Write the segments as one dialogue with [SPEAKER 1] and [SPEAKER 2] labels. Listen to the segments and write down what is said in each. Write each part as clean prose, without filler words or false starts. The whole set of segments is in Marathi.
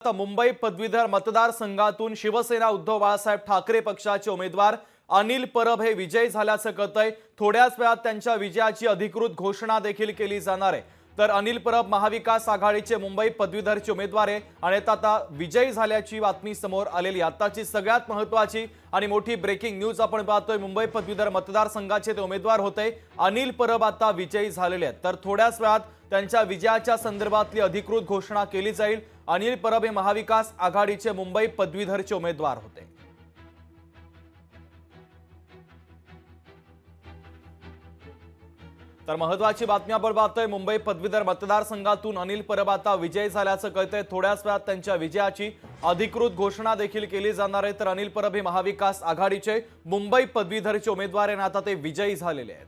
[SPEAKER 1] आता मुंबई पदवीधर मतदारसंघातून शिवसेना उद्धव बाळासाहेब ठाकरे पक्षाचे उमेदवार अनिल परब हे विजयी झाल्याचं कळतंय। थोड्याच वेळात त्यांच्या विजयाची अधिकृत घोषणा देखील केली जाणार आहे। तर अनिल परब महाविकास आघाडीचे मुंबई पदवीधरचे उमेदवार आहे आणि आता विजयी झाल्याची बातमी समोर आलेली। आताची सगळ्यात महत्त्वाची आणि मोठी ब्रेकिंग न्यूज आपण पाहतोय। मुंबई पदवीधर मतदारसंघाचे ते उमेदवार होते अनिल परब आता विजयी झालेले आहेत। तर थोड्याच वेळात त्यांच्या विजयाच्या संदर्भातली अधिकृत घोषणा केली जाईल। अनिल परब हे महाविकास आघाडीचे मुंबई पदवीधरचे उमेदवार होते। तर महत्त्वाची बातमी आपण पाहतोय। मुंबई पदवीधर मतदारसंघातून अनिल परब आता विजयी झाल्याचं कळतंय। थोड्याच वेळात त्यांच्या विजयाची अधिकृत घोषणा देखील केली जाणार आहे। तर अनिल परब हे महाविकास आघाडीचे मुंबई पदवीधरचे उमेदवार आहेत। आता ते विजयी झालेले आहेत।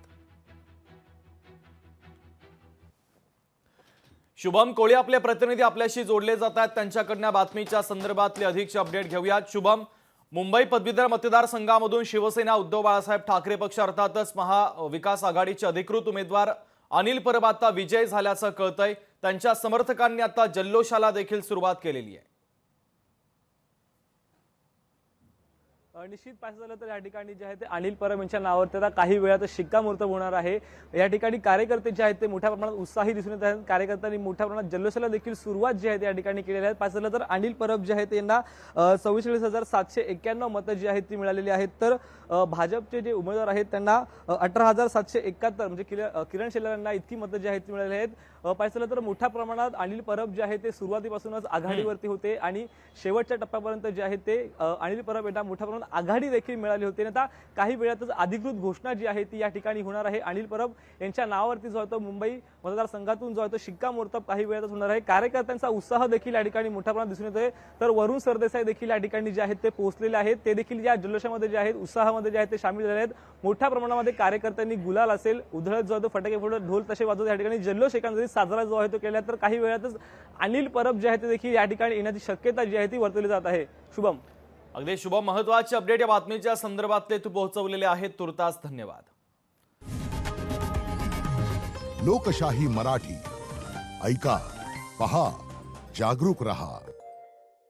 [SPEAKER 1] शुभम कोळी आपले प्रतिनिधी आपल्याशी जोडले जात आहेत। त्यांच्याकडनं बातमीच्या संदर्भातले अधिकचे अपडेट घेऊयात। शुभम, मुंबई पदवीधर मतदारसंघामधून शिवसेना उद्धव बाळासाहेब ठाकरे पक्ष अर्थातच महाविकास आघाडीचे अधिकृत उमेदवार अनिल परब आता विजयी झाल्याचं कळतंय। त्यांच्या समर्थकांनी आता जल्लोषाला देखील सुरुवात केलेली आहे।
[SPEAKER 2] निश्चित पाहायचं झालं तर या ठिकाणी जे आहे ते अनिल परब यांच्या नावावर आता काही वेळात शिक्कामोर्तब होणार आहे। या ठिकाणी कार्यकर्ते जे आहेत ते मोठ्या प्रमाणात उत्साही दिसून येत आहेत। कार्यकर्त्यांनी मोठ्या प्रमाणात जल्लोषाला देखील सुरुवात जी आहे ते या ठिकाणी केलेली आहे। पाहायचं झालं तर अनिल परब जे आहेत यांना 44,791 मतं जी आहेत ती मिळालेली आहेत। तर भाजपचे जे उमेदवार आहेत त्यांना 18,771 म्हणजे किरण शेलार यांना इतकी मतं जी आहेत ती मिळालेली आहेत। पाहायचं झालं तर मोठ्या प्रमाणात अनिल परब जे आहे ते सुरुवातीपासूनच आघाडीवरती होते आणि शेवटच्या टप्प्यापर्यंत जे आहे ते अनिल परब यांना मोठ्या प्रमाणात आघाडी देखील मिळाली होती। आता काही वेळातच अधिकृत घोषणा जी आहे ती या ठिकाणी होणार आहे। अनिल परब यांच्या नावावरती जो आहे तो मुंबई मतदारसंघातून जो आहे तो शिक्कामोर्तब काही वेळातच होणार आहे। कार्यकर्त्यांचा उत्साह देखील या ठिकाणी मोठ्या प्रमाणात दिसून येतोय। तर वरुण सरदेसाई देखील या ठिकाणी जे आहेत ते पोहोचलेले आहेत। ते देखील या जल्लोषामध्ये जे आहेत उत्साहामध्ये जे आहेत ते सामील झाले आहेत। मोठ्या प्रमाणामध्ये कार्यकर्त्यांनी गुलाल असेल उधळत जो आहे तो फटाके फोडत ढोल तसे वाजवत या ठिकाणी जल्लोष एकंदरीत साजरा जो आहे तो केला। तर काही वेळातच अनिल परब जे आहे ते देखील या ठिकाणी येण्याची शक्यता जी आहे ती वर्तवली जात आहे। शुभम,
[SPEAKER 1] अगदी शुभम, महत्त्वाचे अपडेट या बातमीच्या संदर्भातले तू पोहोचवलेले आहेत। तुर्तास धन्यवाद।
[SPEAKER 3] लोकशाही मराठी ऐका, पहा, जागरूक रहा।